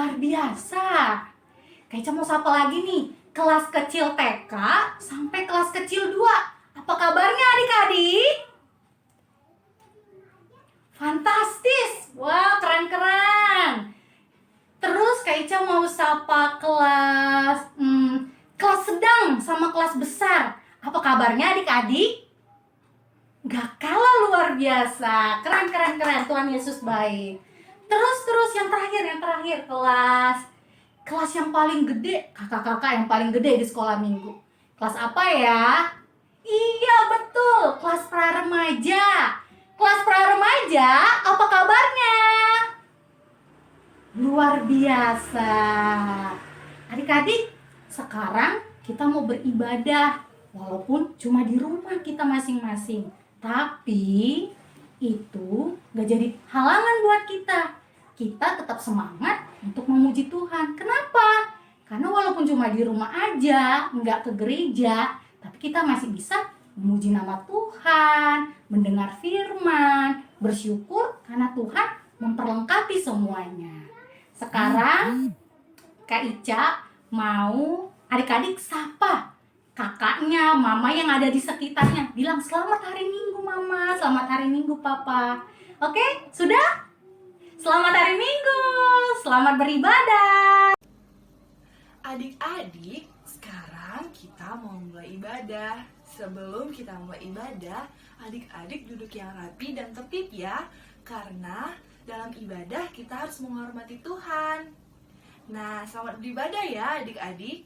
luar biasa. Kak Ica mau sapa lagi nih, kelas kecil TK sampai kelas kecil 2. Apa kabarnya adik-adik? Fantastis, wah keren-keren. Terus Kak Ica mau sapa kelas sedang sama kelas besar. Apa kabarnya adik-adik? Gak kalah luar biasa, keren. Tuhan Yesus baik. Terus yang terakhir kelas yang paling gede, kakak-kakak yang paling gede di sekolah minggu. Kelas apa ya? Iya betul, kelas pra-remaja. Kelas pra-remaja, apa kabarnya? Luar biasa. Adik-adik, sekarang kita mau beribadah. Walaupun cuma di rumah kita masing-masing. Tapi itu gak jadi halangan buat kita. Kita tetap semangat untuk memuji Tuhan. Kenapa? Karena walaupun cuma di rumah aja, nggak ke gereja, tapi kita masih bisa memuji nama Tuhan, mendengar firman, bersyukur karena Tuhan memperlengkapi semuanya. Sekarang Kak Ica mau adik-adik sapa kakaknya, mama yang ada di sekitarnya. Bilang selamat hari Minggu Mama, selamat hari Minggu Papa. Oke, sudah? Selamat hari Minggu, selamat beribadah. Adik-adik, sekarang kita mau mulai ibadah. Sebelum kita mulai ibadah, adik-adik duduk yang rapi dan tertib ya. Karena dalam ibadah kita harus menghormati Tuhan. Nah, selamat beribadah ya adik-adik.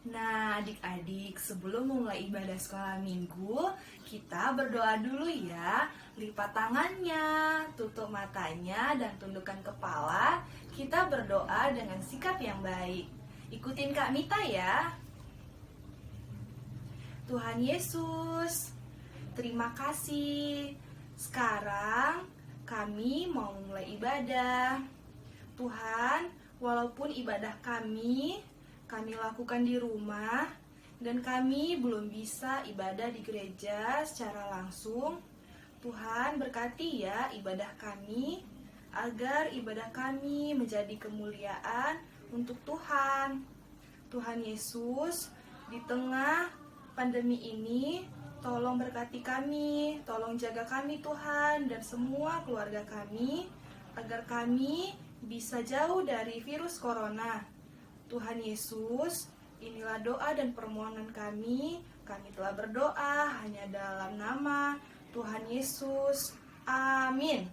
Nah, adik-adik, sebelum memulai ibadah sekolah minggu, kita berdoa dulu ya. Lipat tangannya, tutup matanya, dan tundukkan kepala. Kita berdoa dengan sikap yang baik. Ikutin Kak Mita ya. Tuhan Yesus, terima kasih. Sekarang kami mau mulai ibadah. Tuhan, walaupun ibadah kami lakukan di rumah, dan kami belum bisa ibadah di gereja secara langsung. Tuhan berkati ya ibadah kami, agar ibadah kami menjadi kemuliaan untuk Tuhan. Tuhan Yesus, di tengah pandemi ini, tolong berkati kami, tolong jaga kami Tuhan, dan semua keluarga kami, agar kami bisa jauh dari virus corona. Tuhan Yesus, inilah doa dan permohonan kami. Kami telah berdoa hanya dalam nama Tuhan Yesus. Amin.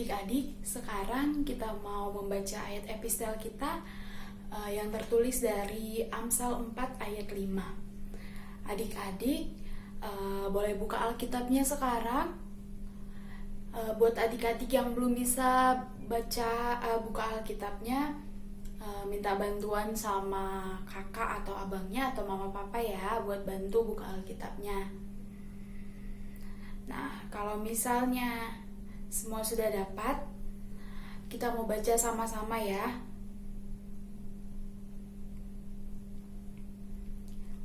adik-adik, sekarang kita mau membaca ayat epistel kita yang tertulis dari Amsal 4 ayat 5. Adik-adik boleh buka Alkitabnya sekarang. Buat adik-adik yang belum bisa buka Alkitabnya, minta bantuan sama kakak atau abangnya atau mama papa ya buat bantu buka Alkitabnya. Nah, kalau misalnya semua sudah dapat, kita mau baca sama-sama ya.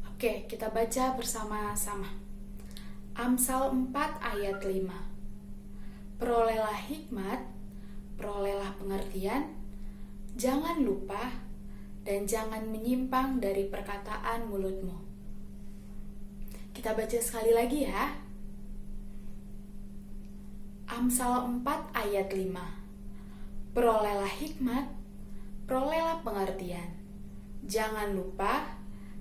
Oke, kita baca bersama-sama. Amsal 4 ayat 5. Perolehlah hikmat, perolehlah pengertian, jangan lupa dan jangan menyimpang dari perkataan mulutmu. Kita baca sekali lagi ya. Amsal 4 ayat 5. Perolehlah hikmat, perolehlah pengertian, jangan lupa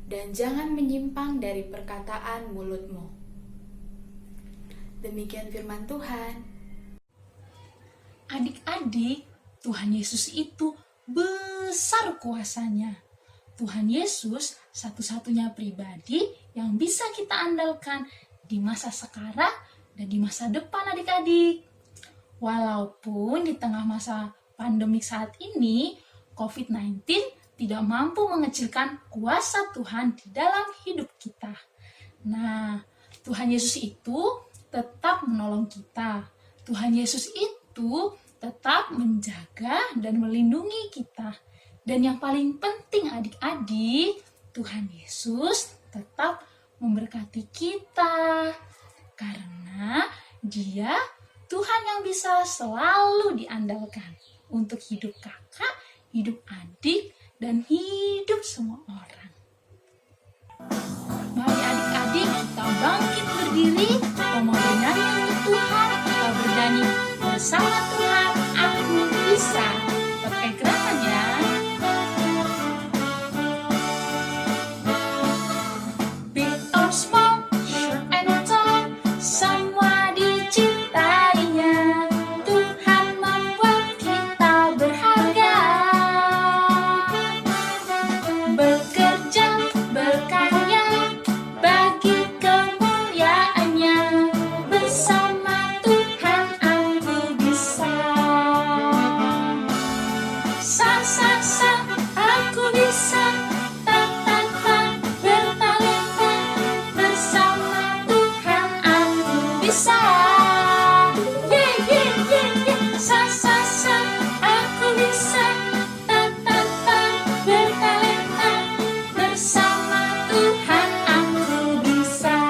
dan jangan menyimpang dari perkataan mulutmu. Demikian firman Tuhan. Adik-adik, Tuhan Yesus itu besar kuasanya. Tuhan Yesus satu-satunya pribadi yang bisa kita andalkan di masa sekarang dan di masa depan adik-adik. Walaupun di tengah masa pandemik saat ini, COVID-19 tidak mampu mengecilkan kuasa Tuhan di dalam hidup kita. Nah, Tuhan Yesus itu tetap menolong kita. Tuhan Yesus itu tetap menjaga dan melindungi kita. Dan yang paling penting adik-adik, Tuhan Yesus tetap memberkati kita. Karena Dia Tuhan yang bisa selalu diandalkan untuk hidup kakak, hidup adik, dan hidup semua orang. Mari adik-adik kita bangkit berdiri, kita mau bernyanyi untuk Tuhan, kita bernyanyi bersama Tuhan, aku bisa. Pakai gerakan ya. Big or small, short and tall, semua dicintainya. Tuhan membuat kita berharga. Bekerja, berkarya, bagi kemuliaannya. Bersama Tuhan aku bisa. Sa, aku bisa. Ta, ta, ta, bertalenta. Bersama Tuhan aku bisa. Yeah, yeah, yeah, yeah. Sa, aku bisa. Ta, ta, ta, bertalenta. Bersama Tuhan aku bisa.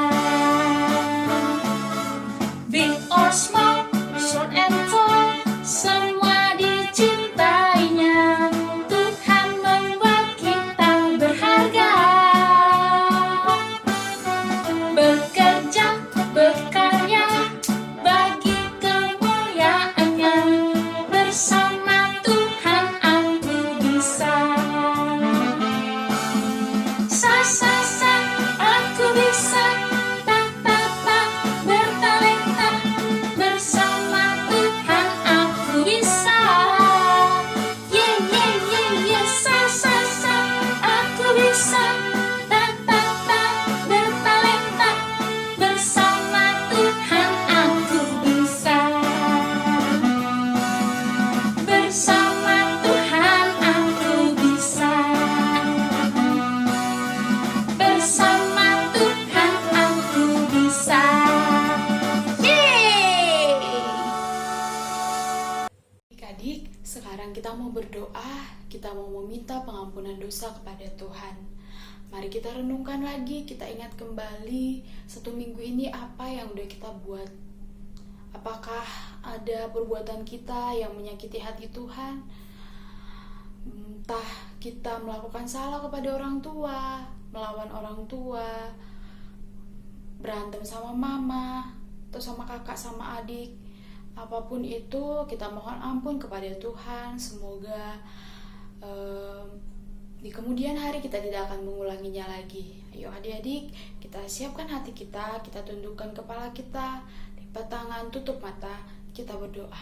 Big or small, short and tall, semua dicintainya. Tuhan membuat kita berharga. Bekerja, berkarya, bagi kemuliaannya. Bersama Tuhan aku bisa. Sa, aku bisa. Ta, ta, ta, bertalenta. Bersama Tuhan aku bisa. Yeah, yeah, yeah, yeah. Sa, aku bisa. Ta, ta, ta, bertalenta. Bersama Tuhan aku bisa. Bersama Tuhan aku bisa. Bersama Tuhan aku bisa. Yeay! Adik-adik, sekarang kita mau berdoa, kita mau meminta pengampunan dosa kepada Tuhan. Mari kita renungkan lagi, kita ingat kembali 1 minggu ini apa yang udah kita buat. Apakah ada perbuatan kita yang menyakiti hati Tuhan? Entah kita melakukan salah kepada orang tua, melawan orang tua, berantem sama mama, atau sama kakak, sama adik. Apapun itu, kita mohon ampun kepada Tuhan. Semoga di kemudian hari kita tidak akan mengulanginya lagi. Ayo adik-adik, kita siapkan hati kita, kita tundukkan kepala kita, lipat tangan, tutup mata, kita berdoa.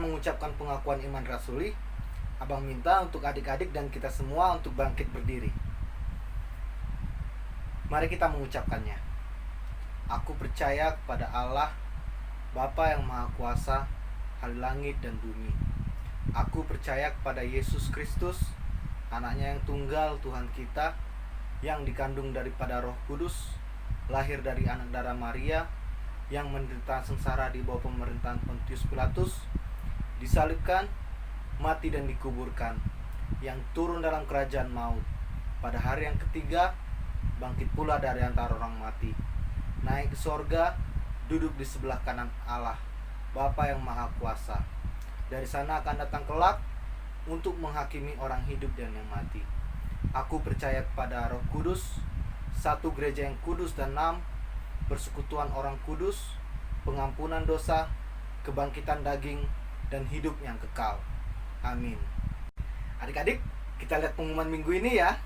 mengucapkan pengakuan iman rasuli, Abang minta untuk adik-adik dan kita semua untuk bangkit berdiri. Mari kita mengucapkannya. Aku percaya kepada Allah, Bapa yang Maha Kuasa, ahli langit dan bumi. Aku percaya kepada Yesus Kristus, anaknya yang tunggal Tuhan kita, yang dikandung daripada Roh Kudus, lahir dari anak darah Maria, yang menderita sengsara di bawah pemerintahan Pontius Pilatus, disalibkan, mati dan dikuburkan, yang turun dalam kerajaan maut. Pada hari yang ketiga, bangkit pula dari antara orang mati, naik ke sorga, duduk di sebelah kanan Allah, Bapa yang Maha Kuasa. Dari sana akan datang kelak untuk menghakimi orang hidup dan yang mati. Aku percaya kepada Roh Kudus, satu gereja yang kudus dan am, persekutuan orang kudus, pengampunan dosa, kebangkitan daging, dan hidup yang kekal. Amin. Adik-adik, kita lihat pengumuman minggu ini ya.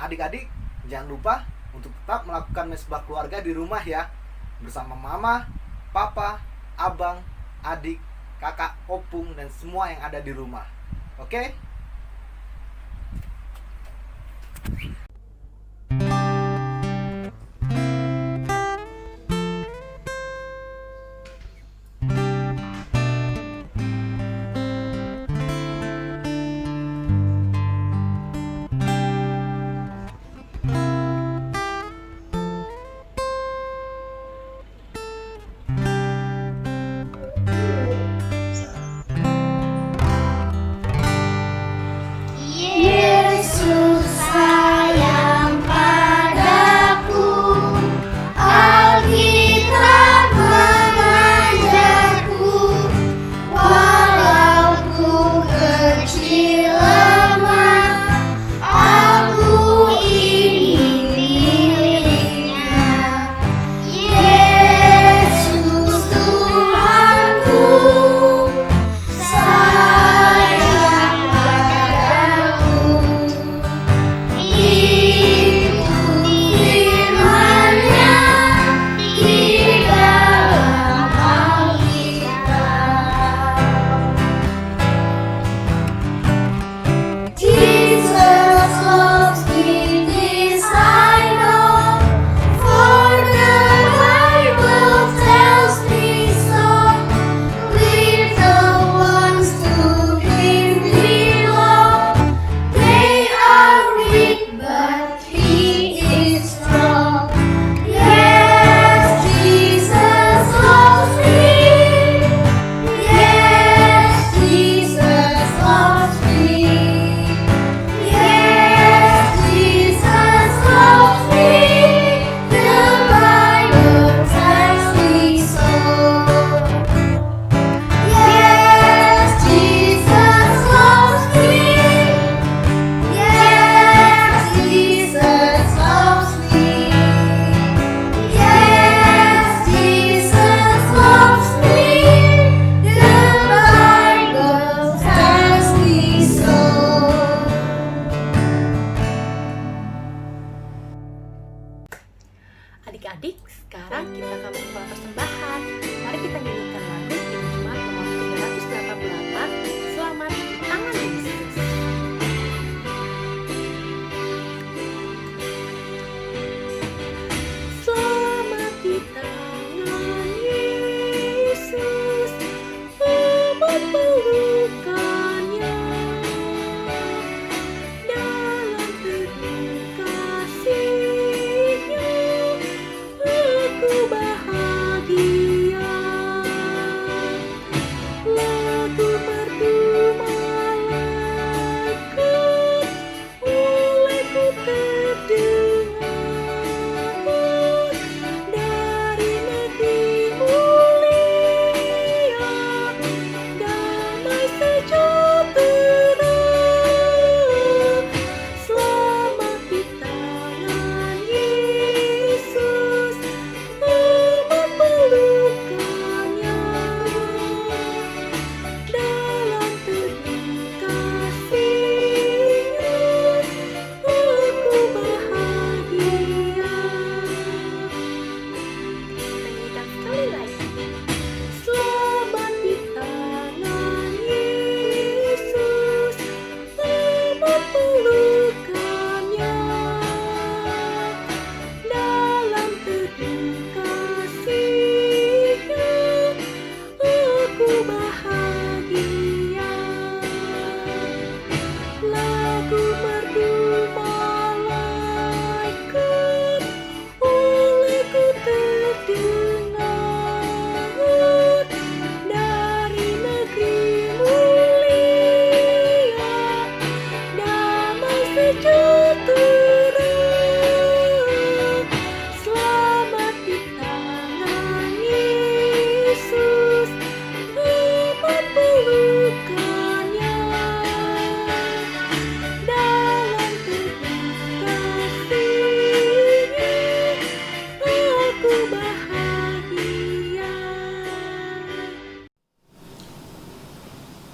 Adik-adik, jangan lupa untuk tetap melakukan mesbah keluarga di rumah ya, bersama mama, papa, abang, adik, kakak, opung, dan semua yang ada di rumah. Oke? Yesus sayang padaku, Alkitab mengajarku, walau ku kecil lemah, aku ini miliknya. Yesus Tuhanku, sayang padaku. Itu firman-Nya di dalam Alkitab. Jesus loves me, this I know, for the Bible tells me so. Little ones to Him belong, they are weak, but He is strong. Yes, Jesus loves me. Yes, Jesus loves me. Yes, Jesus loves me. The Bible tells me so. Yes, Jesus loves me. Yes, Jesus loves me. Yes, Jesus loves me. The Bible tells me so. Adik-adik, sekarang kita akan membuat persembahan. Mari kita nyanyikan lagu Injil Jumat nomor 388, Selamat di Tangan Yesus. Selamat di tangan Yesus, obat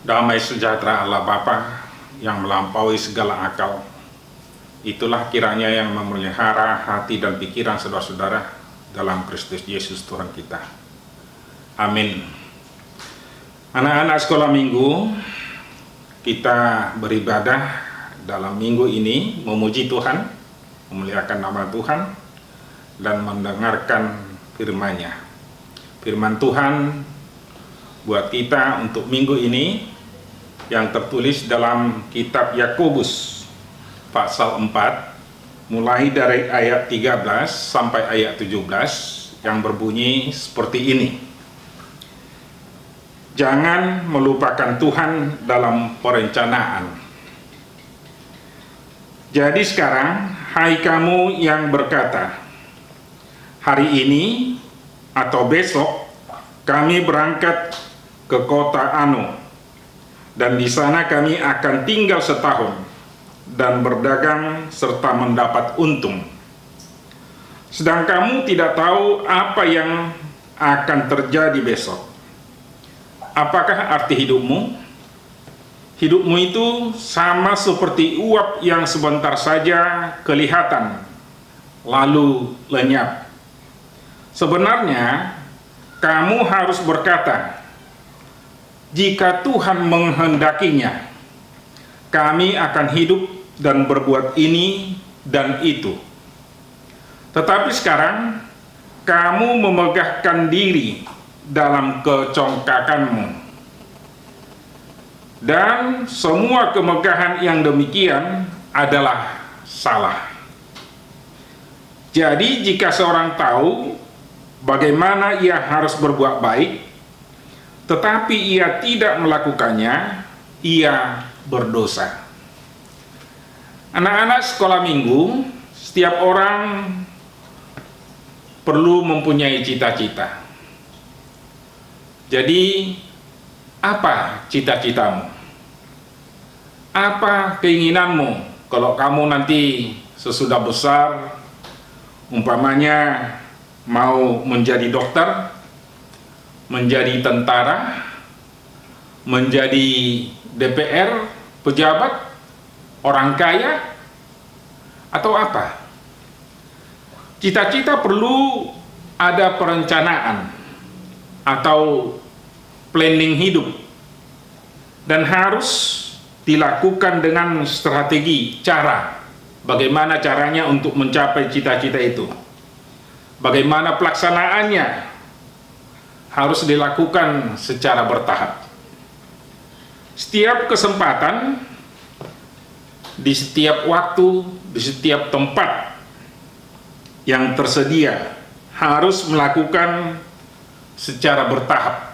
Damai sejahtera Allah Bapa yang melampaui segala akal, itulah kiranya yang memelihara hati dan pikiran saudara-saudara dalam Kristus Yesus Tuhan kita. Amin. Anak-anak sekolah minggu, kita beribadah dalam minggu ini memuji Tuhan, memuliakan nama Tuhan, dan mendengarkan firman-Nya. Firman Tuhan buat kita untuk minggu ini yang tertulis dalam kitab Yakobus pasal 4 mulai dari ayat 13 sampai ayat 17 yang berbunyi seperti ini. Jangan melupakan Tuhan dalam perencanaan. Jadi sekarang, hai kamu yang berkata, hari ini atau besok kami berangkat ke kota Anu, dan di sana kami akan tinggal setahun dan berdagang serta mendapat untung. Sedang kamu tidak tahu apa yang akan terjadi besok. Apakah arti hidupmu? Hidupmu itu sama seperti uap yang sebentar saja kelihatan, lalu lenyap. Sebenarnya, kamu harus berkata, jika Tuhan menghendakinya, kami akan hidup dan berbuat ini dan itu. Tetapi sekarang, kamu memegahkan diri dalam kecongkakanmu. Dan semua kemegahan yang demikian adalah salah. Jadi jika seorang tahu bagaimana ia harus berbuat baik, tetapi ia tidak melakukannya, ia berdosa. Anak-anak sekolah minggu, setiap orang perlu mempunyai cita-cita. Jadi, apa cita-citamu? Apa keinginanmu kalau kamu nanti sesudah besar, umpamanya mau menjadi dokter, menjadi tentara, menjadi DPR, pejabat, orang kaya, atau apa? Cita-cita perlu ada perencanaan atau planning hidup, dan harus dilakukan dengan strategi, cara, bagaimana caranya untuk mencapai cita-cita itu, bagaimana pelaksanaannya, harus dilakukan secara bertahap. Setiap kesempatan, di setiap waktu, di setiap tempat yang tersedia, harus melakukan secara bertahap.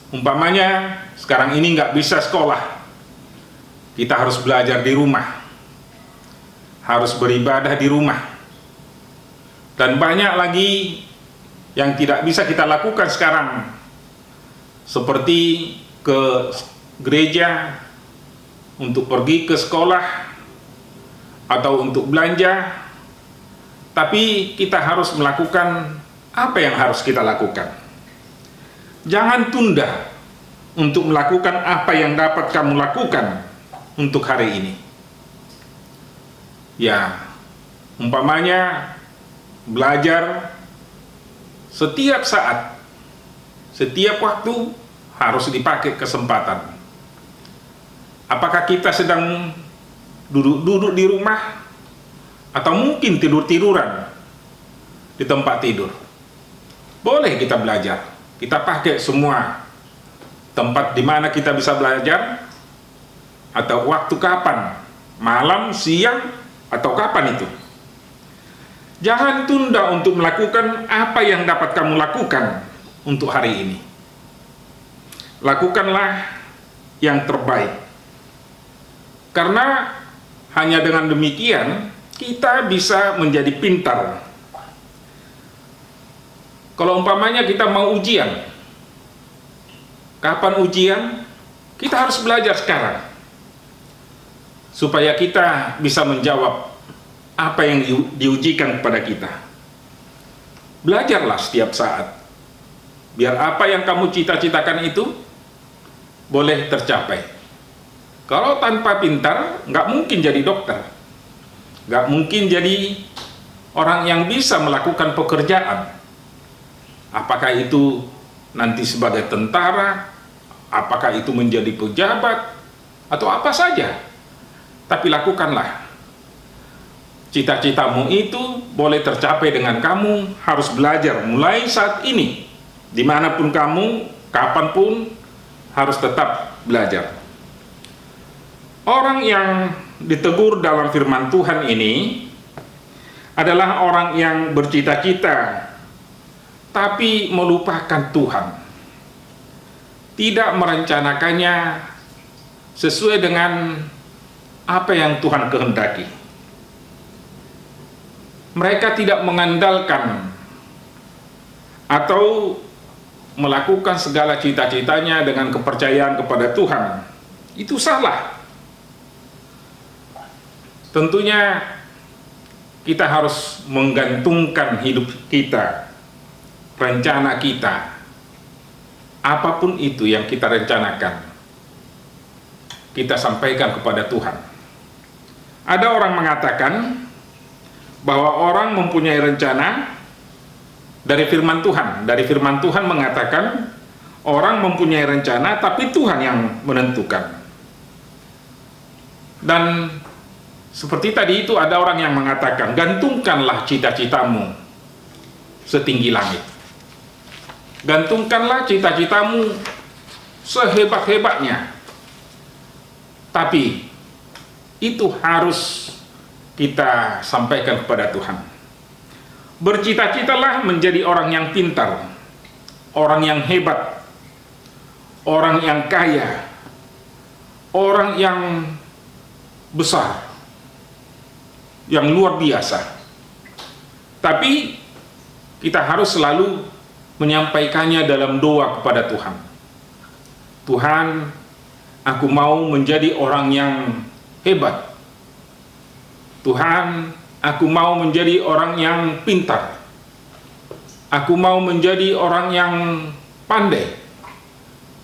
Umpamanya, sekarang ini nggak bisa sekolah, kita harus belajar di rumah, harus beribadah di rumah, dan banyak lagi yang tidak bisa kita lakukan sekarang, seperti ke gereja, untuk pergi ke sekolah, atau untuk belanja. Tapi kita harus melakukan apa yang harus kita lakukan. Jangan tunda untuk melakukan apa yang dapat kamu lakukan untuk hari ini. Ya, umpamanya belajar. Setiap saat, setiap waktu harus dipakai kesempatan. Apakah kita sedang duduk-duduk di rumah, atau mungkin tidur-tiduran di tempat tidur? Boleh kita belajar. Kita pakai semua tempat di mana kita bisa belajar, atau waktu kapan, malam, siang, atau kapan itu. Jangan tunda untuk melakukan apa yang dapat kamu lakukan untuk hari ini. Lakukanlah yang terbaik. Karena hanya dengan demikian kita bisa menjadi pintar. Kalau umpamanya kita mau ujian, kapan ujian? Kita harus belajar sekarang, supaya kita bisa menjawab apa yang diujikan kepada kita. Belajarlah setiap saat, biar apa yang kamu cita-citakan itu boleh tercapai. Kalau tanpa pintar, nggak mungkin jadi dokter, nggak mungkin jadi orang yang bisa melakukan pekerjaan. Apakah itu nanti sebagai tentara, apakah itu menjadi pejabat, atau apa saja. Tapi lakukanlah. Cita-citamu itu boleh tercapai dengan kamu harus belajar mulai saat ini. Dimanapun kamu, kapanpun, harus tetap belajar. Orang yang ditegur dalam firman Tuhan ini adalah orang yang bercita-cita tapi melupakan Tuhan, tidak merencanakannya sesuai dengan apa yang Tuhan kehendaki. Mereka tidak mengandalkan atau melakukan segala cita-citanya dengan kepercayaan kepada Tuhan. Itu salah. Tentunya kita harus menggantungkan hidup kita, rencana kita, apapun itu yang kita rencanakan, kita sampaikan kepada Tuhan. Ada orang mengatakan bahwa orang mempunyai rencana dari firman Tuhan. Dari firman Tuhan mengatakan orang mempunyai rencana, tapi Tuhan yang menentukan. Dan seperti tadi itu ada orang yang mengatakan, gantungkanlah cita-citamu setinggi langit. Gantungkanlah cita-citamu sehebat-hebatnya. Tapi itu harus kita sampaikan kepada Tuhan. Bercita-citalah menjadi orang yang pintar, orang yang hebat, orang yang kaya, orang yang besar, yang luar biasa. Tapi kita harus selalu menyampaikannya dalam doa kepada Tuhan. Tuhan, aku mau menjadi orang yang hebat. Tuhan, aku mau menjadi orang yang pintar. Aku mau menjadi orang yang pandai.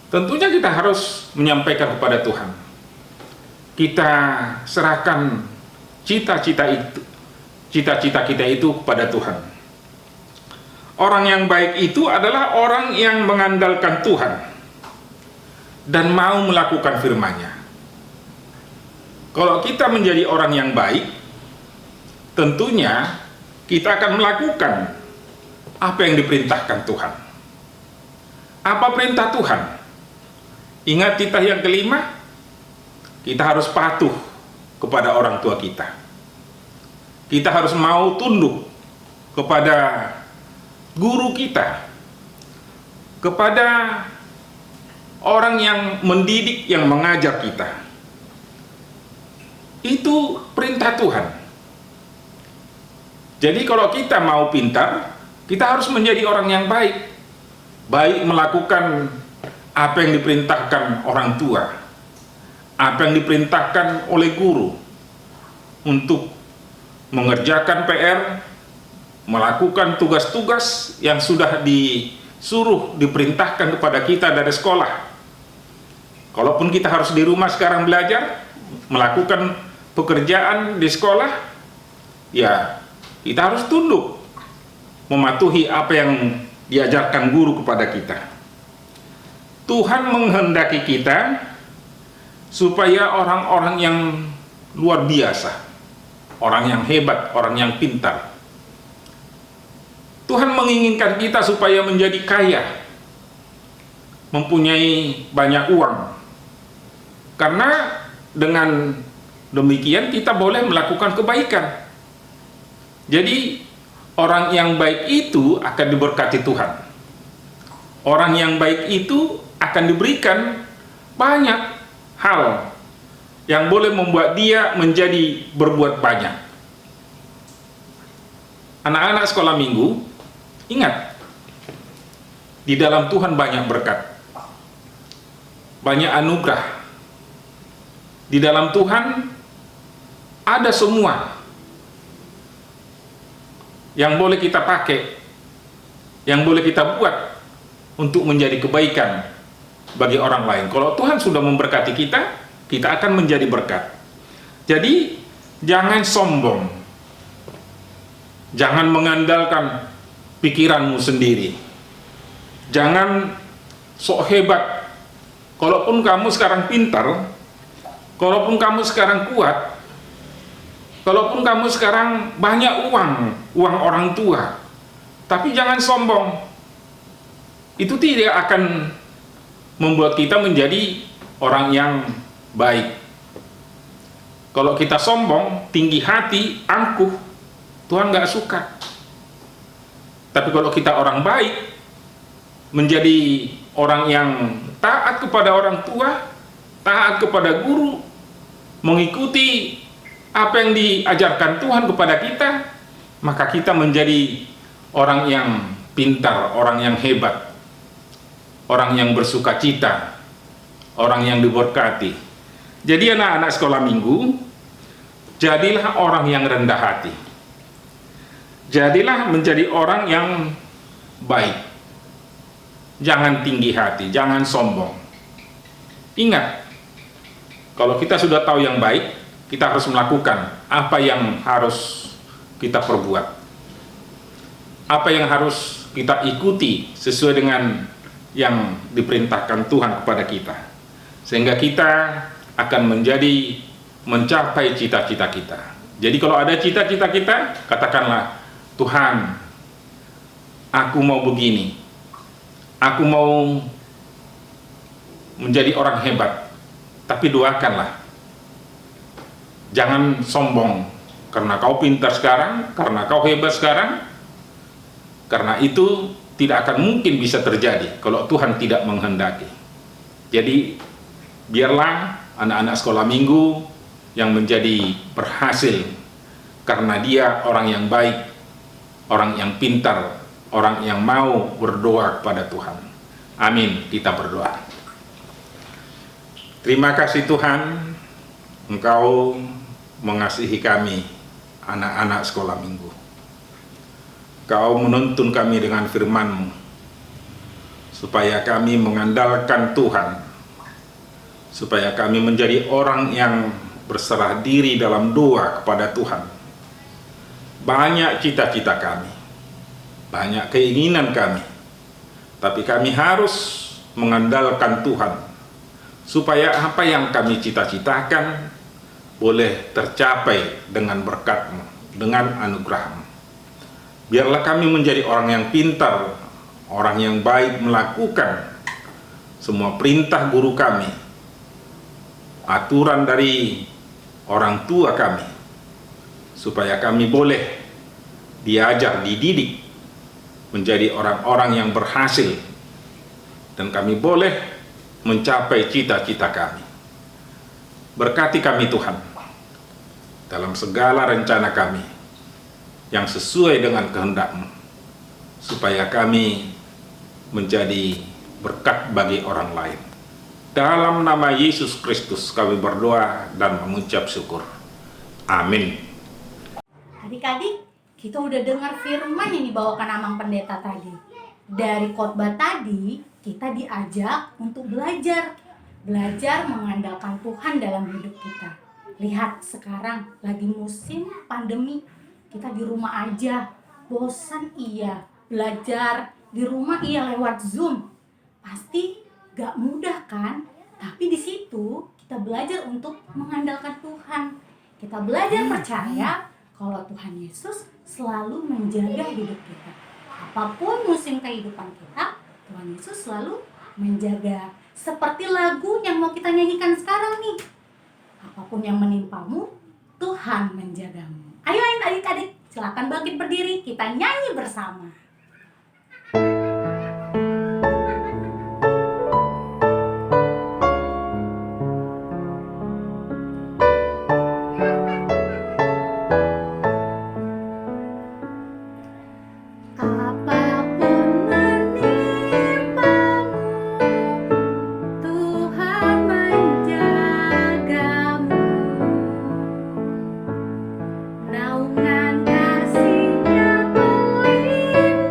Tentunya kita harus menyampaikan kepada Tuhan. Kita serahkan cita-cita kita itu kepada Tuhan. Orang yang baik itu adalah orang yang mengandalkan Tuhan dan mau melakukan firman-Nya. Kalau kita menjadi orang yang baik, tentunya kita akan melakukan apa yang diperintahkan Tuhan. Apa perintah Tuhan? Ingat titah yang kelima, kita harus patuh kepada orang tua kita. Kita harus mau tunduk kepada guru kita, kepada orang yang mendidik, yang mengajar kita. Itu perintah Tuhan. Jadi kalau kita mau pintar, kita harus menjadi orang yang baik. Baik melakukan apa yang diperintahkan orang tua, apa yang diperintahkan oleh guru, untuk mengerjakan PR, melakukan tugas-tugas yang sudah disuruh, diperintahkan kepada kita dari sekolah. Kalaupun kita harus di rumah sekarang belajar, melakukan pekerjaan di sekolah, ya kita harus tunduk, mematuhi apa yang diajarkan guru kepada kita. Tuhan menghendaki kita supaya orang-orang yang luar biasa, orang yang hebat, orang yang pintar. Tuhan menginginkan kita supaya menjadi kaya, mempunyai banyak uang. Karena dengan demikian kita boleh melakukan kebaikan. Jadi orang yang baik itu akan diberkati Tuhan. Orang yang baik itu akan diberikan banyak hal yang boleh membuat dia menjadi berbuat banyak. Anak-anak sekolah minggu, ingat, di dalam Tuhan banyak berkat, banyak anugerah. Di dalam Tuhan ada semua yang boleh kita pakai, yang boleh kita buat untuk menjadi kebaikan bagi orang lain. Kalau Tuhan sudah memberkati kita, kita akan menjadi berkat. Jadi jangan sombong, jangan mengandalkan pikiranmu sendiri, jangan sok hebat. Kalaupun kamu sekarang pintar, kalaupun kamu sekarang kuat, kalaupun kamu sekarang banyak uang orang tua, tapi jangan sombong. Itu tidak akan membuat kita menjadi orang yang baik. Kalau kita sombong, tinggi hati, angkuh, Tuhan nggak suka. Tapi kalau kita orang baik, menjadi orang yang taat kepada orang tua, taat kepada guru, mengikuti apa yang diajarkan Tuhan kepada kita, maka kita menjadi orang yang pintar, orang yang hebat, orang yang bersukacita, orang yang diberkati. Jadi anak-anak sekolah minggu, jadilah orang yang rendah hati. Jadilah menjadi orang yang baik. Jangan tinggi hati, jangan sombong. Ingat, kalau kita sudah tahu yang baik, kita harus melakukan apa yang harus kita perbuat. Apa yang harus kita ikuti sesuai dengan yang diperintahkan Tuhan kepada kita. Sehingga kita akan mencapai cita-cita kita. Jadi kalau ada cita-cita kita, katakanlah, Tuhan, aku mau begini. Aku mau menjadi orang hebat. Tapi doakanlah. Jangan sombong karena kau pintar sekarang, karena kau hebat sekarang. Karena itu tidak akan mungkin bisa terjadi kalau Tuhan tidak menghendaki. Jadi biarlah anak-anak sekolah minggu yang menjadi berhasil karena dia orang yang baik, orang yang pintar, orang yang mau berdoa kepada Tuhan. Amin. Kita berdoa. Terima kasih Tuhan, Engkau mengasihi kami, anak-anak sekolah minggu. Kau menuntun kami dengan firman-Mu, supaya kami mengandalkan Tuhan, supaya kami menjadi orang yang berserah diri dalam doa kepada Tuhan. Banyak cita-cita kami, banyak keinginan kami, tapi kami harus mengandalkan Tuhan, supaya apa yang kami cita-citakan boleh tercapai dengan berkat-Mu, dengan anugerah-Mu. Biarlah kami menjadi orang yang pintar, orang yang baik melakukan semua perintah guru kami, aturan dari orang tua kami, supaya kami boleh diajar, dididik menjadi orang-orang yang berhasil, dan kami boleh mencapai cita-cita kami. Berkati kami Tuhan dalam segala rencana kami yang sesuai dengan kehendak-Mu, supaya kami menjadi berkat bagi orang lain. Dalam nama Yesus Kristus kami berdoa dan mengucap syukur. Amin. Adik-adik, kita udah dengar firman yang dibawakan Amang Pendeta tadi. Dari khotbah tadi, kita diajak untuk belajar mengandalkan Tuhan dalam hidup kita. Lihat sekarang lagi musim pandemi, kita di rumah aja, bosan iya, belajar di rumah iya lewat Zoom. Pasti gak mudah kan? Tapi di situ kita belajar untuk mengandalkan Tuhan. Kita belajar percaya kalau Tuhan Yesus selalu menjaga hidup kita. Apapun musim kehidupan kita, Tuhan Yesus selalu menjaga. Seperti lagu yang mau kita nyanyikan sekarang nih. Apapun yang menimpamu, Tuhan menjagamu. Ayo adik-adik, silakan bangkit berdiri, kita nyanyi bersama. Naungan kasih-Nya melimpah.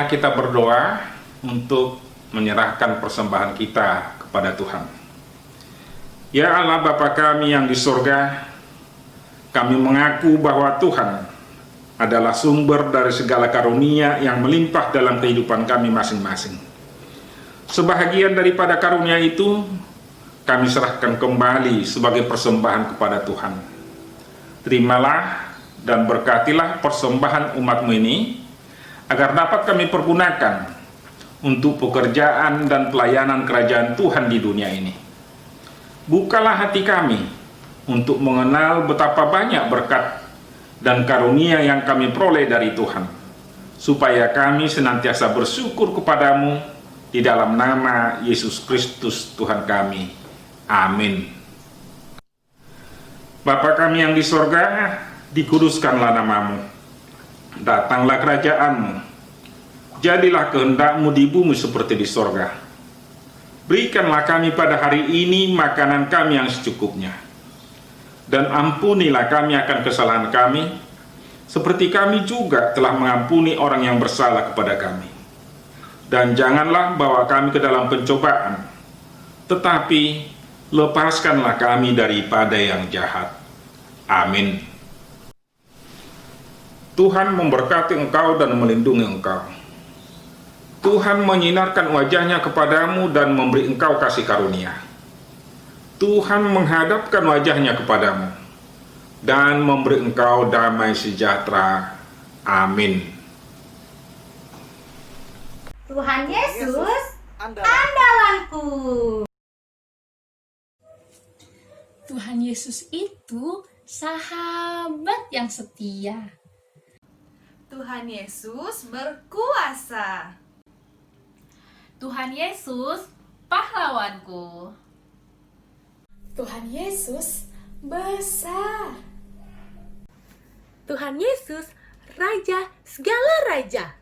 Marilah kita berdoa untuk menyerahkan persembahan kita kepada Tuhan. Ya Allah Bapa kami yang di surga, kami mengaku bahwa Tuhan adalah sumber dari segala karunia yang melimpah dalam kehidupan kami masing-masing. Sebahagian daripada karunia itu kami serahkan kembali sebagai persembahan kepada Tuhan. Terimalah dan berkatilah persembahan umat-Mu ini, agar dapat kami pergunakan untuk pekerjaan dan pelayanan kerajaan Tuhan di dunia ini. Bukalah hati kami untuk mengenal betapa banyak berkat dan karunia yang kami peroleh dari Tuhan, supaya kami senantiasa bersyukur kepadamu di dalam nama Yesus Kristus Tuhan kami. Amin. Bapa kami yang di sorga, dikuduskanlah namamu. Datanglah kerajaanmu, jadilah kehendak-Mu di bumi seperti di sorga. Berikanlah kami pada hari ini makanan kami yang secukupnya, dan ampunilah kami akan kesalahan kami, seperti kami juga telah mengampuni orang yang bersalah kepada kami. Dan janganlah bawa kami ke dalam pencobaan, tetapi lepaskanlah kami daripada yang jahat. Amin. Tuhan memberkati engkau dan melindungi engkau. Tuhan menyinarkan wajahnya kepadamu dan memberi engkau kasih karunia. Tuhan menghadapkan wajahnya kepadamu dan memberi engkau damai sejahtera. Amin. Tuhan Yesus, Andalan. andalanku. Tuhan Yesus itu sahabat yang setia. Tuhan Yesus berkuasa. Tuhan Yesus pahlawanku. Tuhan Yesus besar. Tuhan Yesus raja segala raja.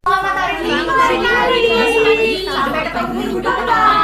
Selamat hari Minggu. Sampai ketemu minggu depan.